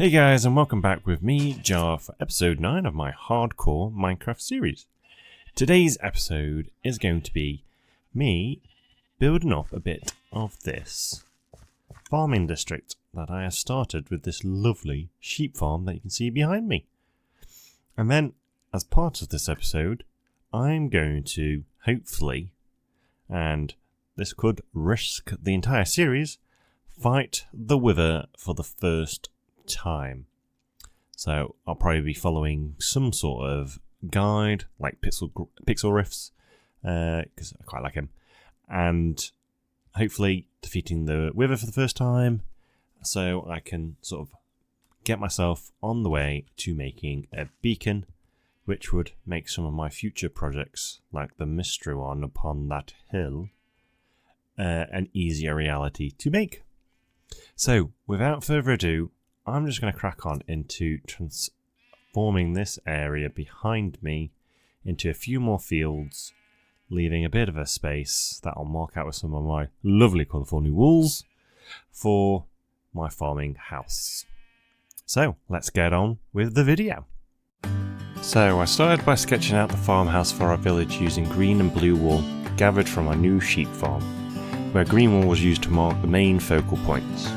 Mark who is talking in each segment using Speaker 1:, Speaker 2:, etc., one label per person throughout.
Speaker 1: Hey guys, and welcome back with me, Jar, for episode 9 of my hardcore Minecraft series. Today's episode is going to be me building up a bit of this farming district that I have started with this lovely sheep farm that you can see behind me. And then, as part of this episode, I'm going to, hopefully, and this could risk the entire series, fight the Wither for the first time. So I'll probably be following some sort of guide like Pixel Riffs because I quite like him, and hopefully defeating the Wither for the first time so I can sort of get myself on the way to making a beacon, which would make some of my future projects like the mystery one upon that hill an easier reality to make. So without further ado, I'm just going to crack on into transforming this area behind me into a few more fields, leaving a bit of a space that I'll mark out with some of my lovely colourful new walls for my farming house. So let's get on with the video. So I started by sketching out the farmhouse for our village using green and blue wool gathered from our new sheep farm, where green wool was used to mark the main focal points.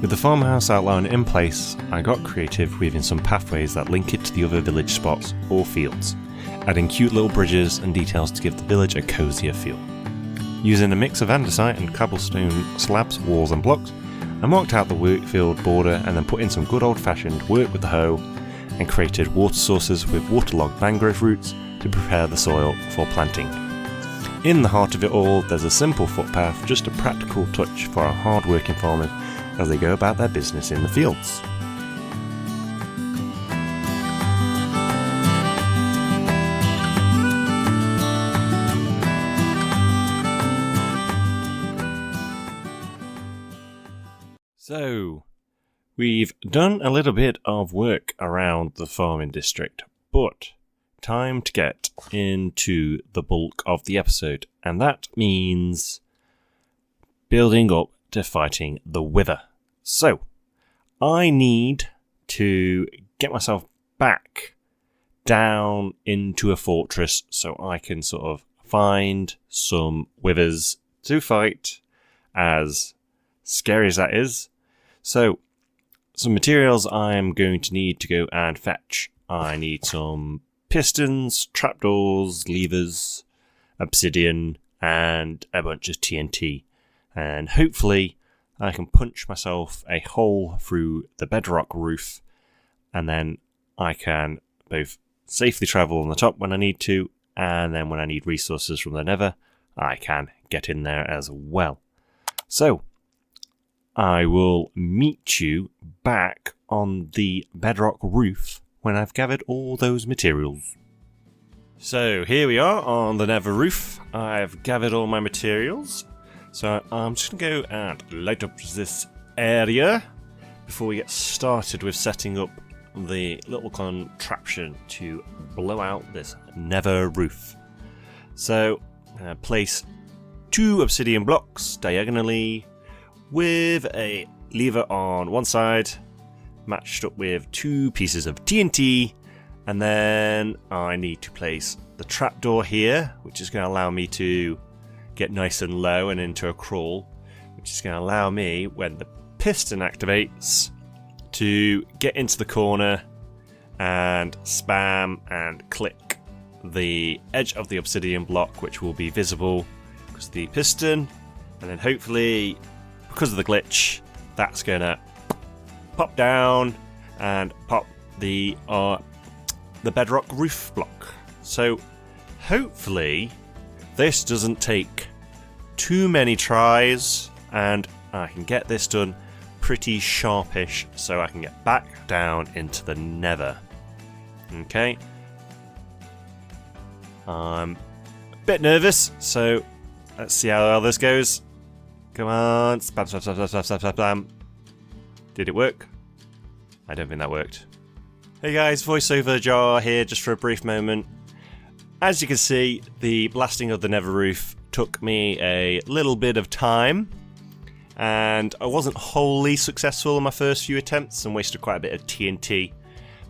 Speaker 1: With the farmhouse outline in place, I got creative weaving some pathways that link it to the other village spots or fields, adding cute little bridges and details to give the village a cozier feel. Using a mix of andesite and cobblestone slabs, walls and blocks, I marked out the workfield border and then put in some good old-fashioned work with the hoe and created water sources with waterlogged mangrove roots to prepare the soil for planting. In the heart of it all, there's a simple footpath, just a practical touch for our hard-working farmers as they go about their business in the fields. So, we've done a little bit of work around the farming district, but time to get into the bulk of the episode, and that means building up to fighting the Wither. So, I need to get myself back down into a fortress so I can sort of find some Withers to fight, as scary as that is. So, some materials I'm going to need to go and fetch. I need some pistons, trapdoors, levers, obsidian, and a bunch of TNT. And hopefully I can punch myself a hole through the bedrock roof, and then I can both safely travel on the top when I need to, and then when I need resources from the nether, I can get in there as well. So, I will meet you back on the bedrock roof when I've gathered all those materials. So, here we are on the nether roof. I've gathered all my materials. So I'm just going to go and light up this area before we get started with setting up the little contraption to blow out this nether roof. So place 2 obsidian blocks diagonally with a lever on one side, matched up with 2 pieces of TNT, and then I need to place the trapdoor here, which is going to allow me to get nice and low and into a crawl, which is going to allow me, when the piston activates, to get into the corner and spam and click the edge of the obsidian block, which will be visible because of the piston, and then hopefully, because of the glitch, that's going to pop down and pop the bedrock roof block. So hopefully this doesn't take too many tries, and I can get this done pretty sharpish so I can get back down into the nether. Okay. I'm a bit nervous, so let's see how well this goes. Come on. Spam, spam, spam, spam, spam, spam, spam. Did it work? I don't think that worked. Hey guys, voiceover Jar here just for a brief moment. As you can see, the blasting of the nether roof took me a little bit of time, and I wasn't wholly successful in my first few attempts and wasted quite a bit of TNT.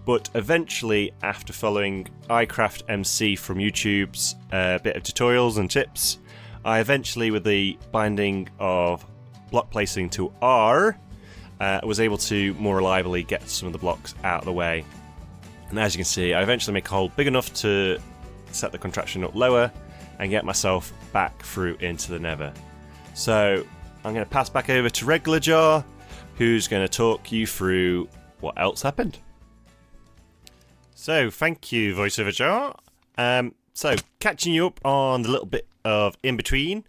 Speaker 1: But eventually, after following iCraft MC from YouTube's bit of tutorials and tips, I eventually, with the binding of block placing to R, was able to more reliably get some of the blocks out of the way. And as you can see, I eventually make a hole big enough to set the contraption up lower and get myself back through into the Nether. So I'm going to pass back over to Regular Jar, who's going to talk you through what else happened. So thank you, VoiceOver Jar. So catching you up on the little bit of in between,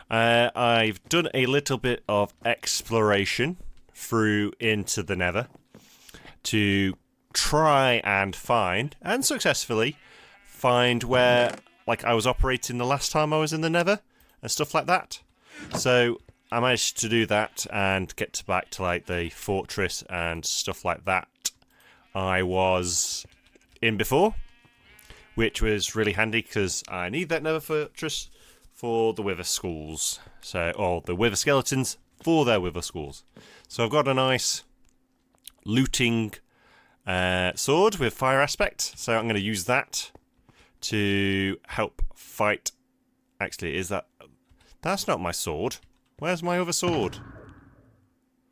Speaker 1: I've done a little bit of exploration through into the Nether to try and find, and successfully find, where like I was operating the last time I was in the Nether and stuff like that. So I managed to do that and get back to like the fortress and stuff like that I was in before, which was really handy because I need that Nether fortress for the Wither schools, or the Wither skeletons for their Wither schools. So I've got a nice looting sword with fire aspect, so I'm going to use that to help fight. Actually, that's not my sword. Where's my other sword?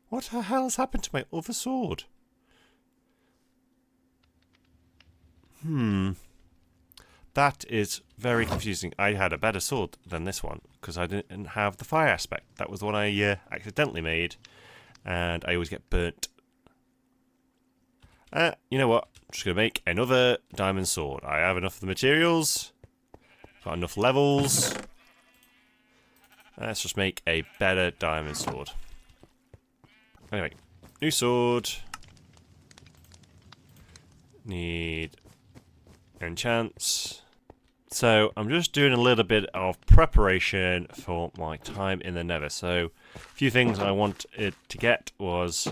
Speaker 1: What the hell has happened to my other sword? That is very confusing. I had a better sword than this one because I didn't have the fire aspect. That was the one I accidentally made, and I always get burnt. You know what? I'm just going to make another diamond sword. I have enough of the materials. Got enough levels. Let's just make a better diamond sword. Anyway, new sword. Need enchants. So I'm just doing a little bit of preparation for my time in the Nether. So a few things I wanted to get was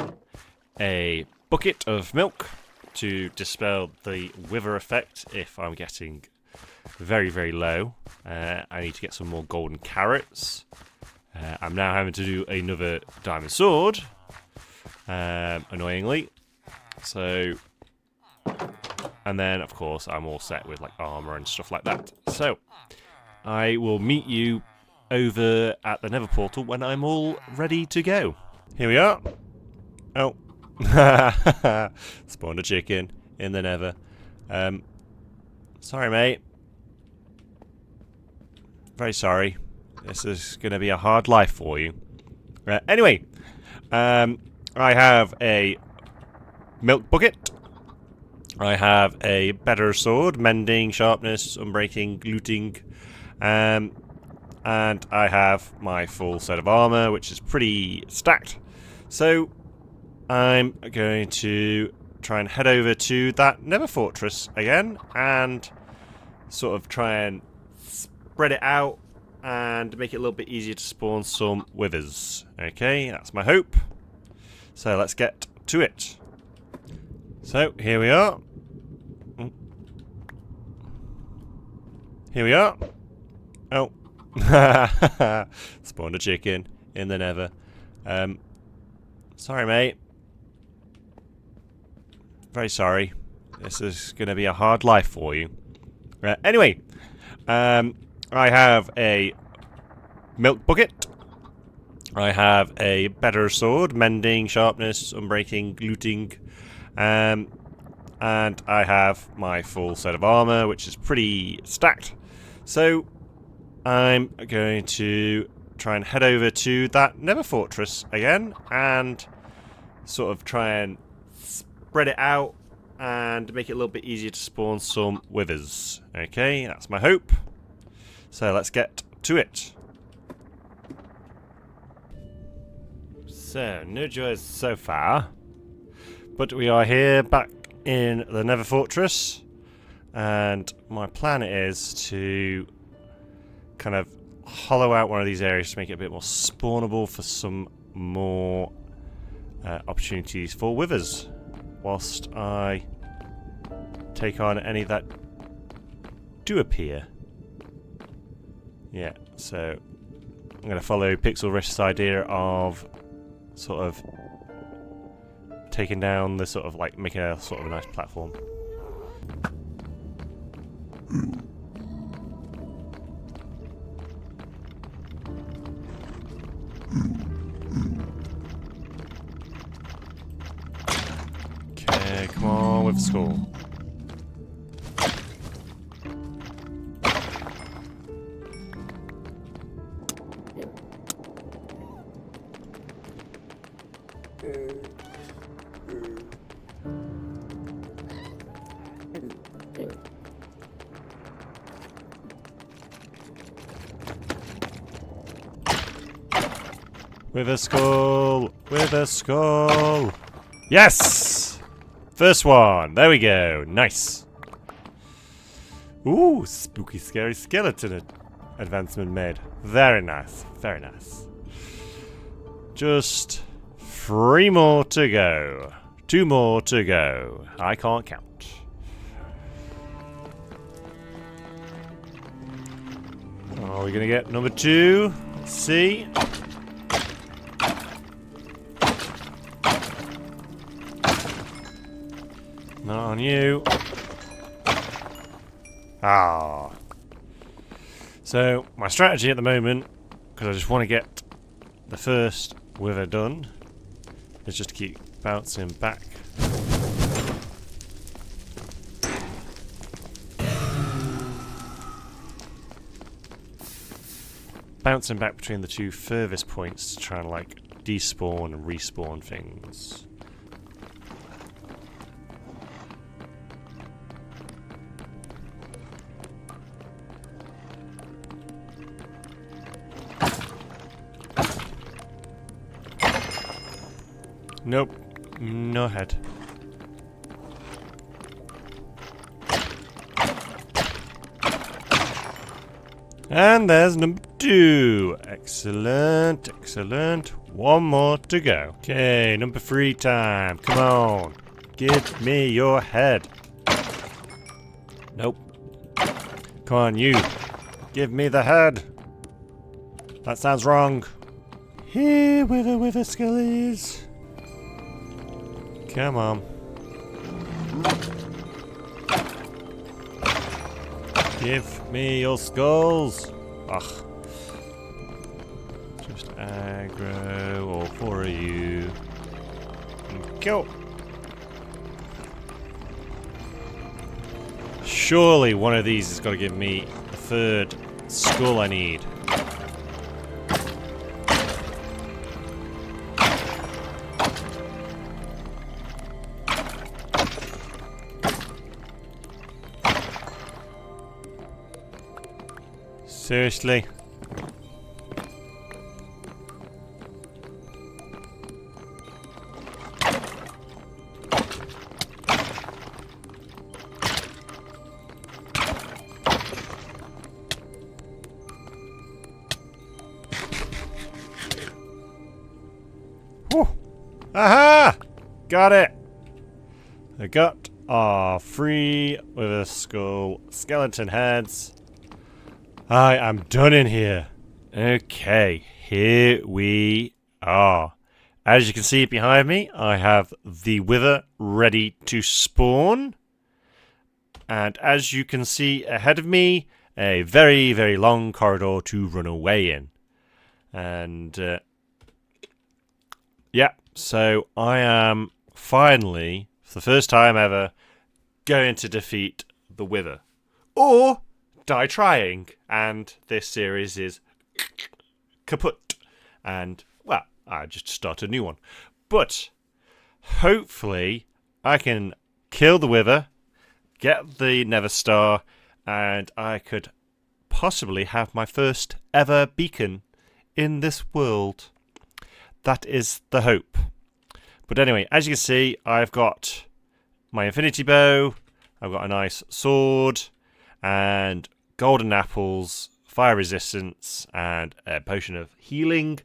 Speaker 1: a bucket of milk to dispel the wither effect if I'm getting very, very low. I need to get some more golden carrots. I'm now having to do another diamond sword, annoyingly. So, and then of course I'm all set with like armor and stuff like that. So I will meet you over at the Nether portal when I'm all ready to go. Here we are. Oh. Spawned a chicken in the Nether. Sorry, mate. Very sorry. This is going to be a hard life for you. Anyway, I have a milk bucket. I have a better sword, mending, sharpness, unbreaking, looting. And I have my full set of armor, which is pretty stacked. So I'm going to try and head over to that Nether fortress again and sort of try and spread it out and make it a little bit easier to spawn some withers. Okay, that's my hope. So let's get to it. So here we are. Here we are. Oh. Spawned a chicken in the Nether. Sorry, mate. Very sorry. This is going to be a hard life for you. Anyway, I have a milk bucket. I have a better sword, mending, sharpness, unbreaking, looting. And I have my full set of armor, which is pretty stacked. So I'm going to try and head over to that Nether fortress again and sort of try and spread it out and make it a little bit easier to spawn some withers. Okay, that's my hope. So let's get to it. So, no joys so far, but we are here back in the Nether fortress, and my plan is to kind of hollow out one of these areas to make it a bit more spawnable for some more opportunities for withers, whilst I take on any that do appear. Yeah, so I'm going to follow Pixel Rift's idea of sort of taking down the sort of like making a sort of a nice platform. Okay, come on with the skull. With a skull! With a skull! Yes! First one! There we go! Nice! Ooh! Spooky, scary skeleton advancement made. Very nice. Very nice. Just 3 more to go. 2 more to go. I can't count. Are we gonna get number 2? Let's see. Not on you. Ah. So, my strategy at the moment, because I just want to get the first wither done, is just to keep bouncing back. Bouncing back between the 2 furthest points to try and like despawn and respawn things. Nope, no head. And there's number 2. Excellent, excellent. 1 more to go. Okay, number 3 time. Come on. Give me your head. Nope. Come on, you. Give me the head. That sounds wrong. Here, wither, skellies. Come on. Give me your skulls. Ugh. Just aggro all 4 of you. And kill. Surely one of these has got to give me the 3rd skull I need. Seriously? Whew. Aha! Got it! I got our 3 with a skull skeleton heads. I am done in here. Okay, here we are. As you can see behind me, I have the wither ready to spawn. And as you can see ahead of me, a very, very long corridor to run away in. And, yeah, so I am finally, for the first time ever, going to defeat the wither. Or die trying, and this series is kaput. And, well, I just start a new one. But, hopefully, I can kill the wither, get the Nether Star, and I could possibly have my first ever beacon in this world. That is the hope. But anyway, as you can see, I've got my infinity bow, I've got a nice sword, and golden apples, fire resistance, and a potion of healing.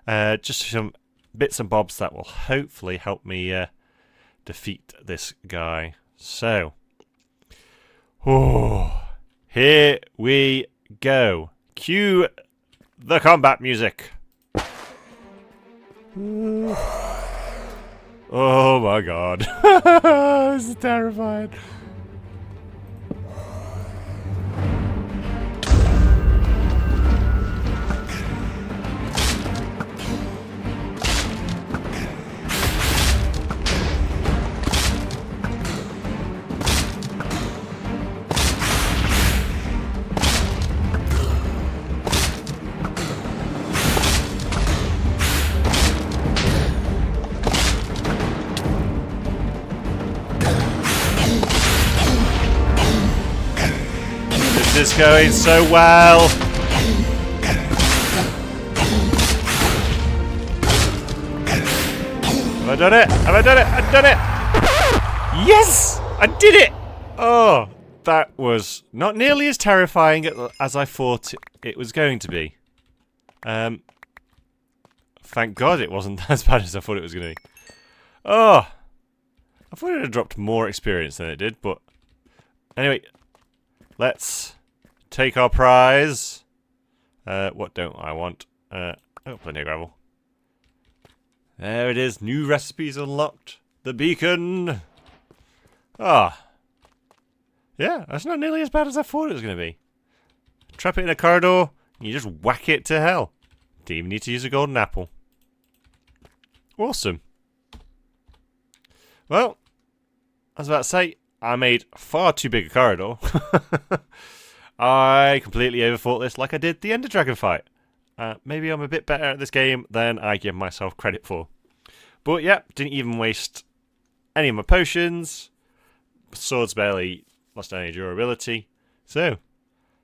Speaker 1: Just some bits and bobs that will hopefully help me defeat this guy. So, here we go. Cue the combat music. Oh my god. This is terrifying. This is going so well. Have I done it? Have I done it? I've done it! Yes! I did it! Oh, that was not nearly as terrifying as I thought it was going to be. Thank God it wasn't as bad as I thought it was going to be. Oh, I thought it would have dropped more experience than it did, but anyway, let's take our prize. What don't I want? Oh, plenty of gravel. There it is. New recipes unlocked. The beacon. Ah. Yeah, that's not nearly as bad as I thought it was going to be. Trap it in a corridor, and you just whack it to hell. Didn't even need to use a golden apple. Awesome. Well, I was about to say, I made far too big a corridor. I completely overthought this like I did the Ender Dragon fight. Maybe I'm a bit better at this game than I give myself credit for. But yeah, didn't even waste any of my potions. Swords barely lost any durability. So,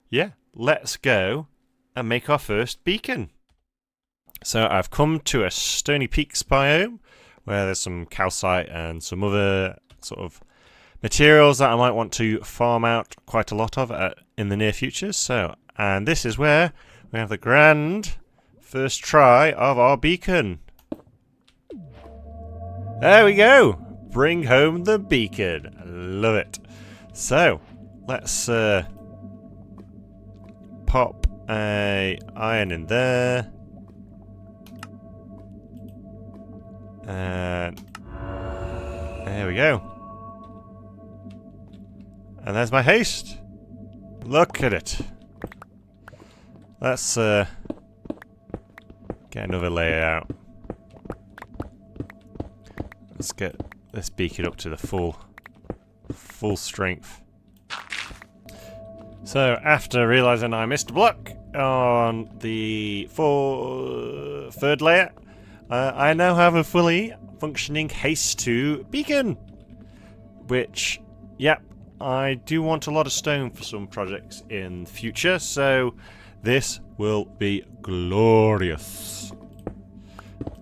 Speaker 1: yeah, let's go and make our first beacon. So I've come to a Stony Peaks biome where there's some calcite and some other sort of materials that I might want to farm out quite a lot of in the near future. So, and this is where we have the grand first try of our beacon. There we go! Bring home the beacon. Love it. So, let's pop a iron in there. And there we go. And there's my haste. Look at it. Let's get another layer out. Let's get this beacon up to the full strength. So after realizing I missed a block on the third layer, I now have a fully functioning haste 2 beacon, which, yep, I do want a lot of stone for some projects in the future, so this will be glorious.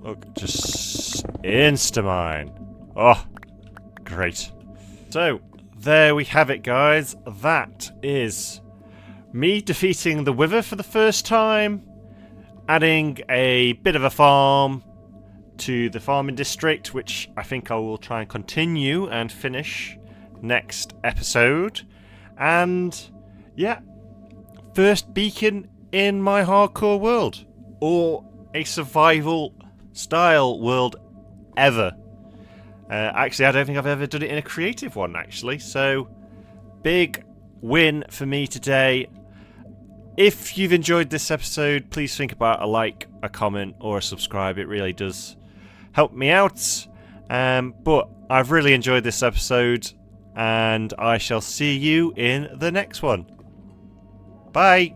Speaker 1: Look, just insta-mine. Oh, great. So, there we have it, guys. That is me defeating the Wither for the first time, adding a bit of a farm to the farming district, which I think I will try and continue and finish next episode. And yeah, first beacon in my hardcore world, or a survival style world ever. Actually, I don't think I've ever done it in a creative one, actually, so big win for me today. If you've enjoyed this episode, please think about a like, a comment, or a subscribe. It really does help me out. But I've really enjoyed this episode, and I shall see you in the next one. Bye!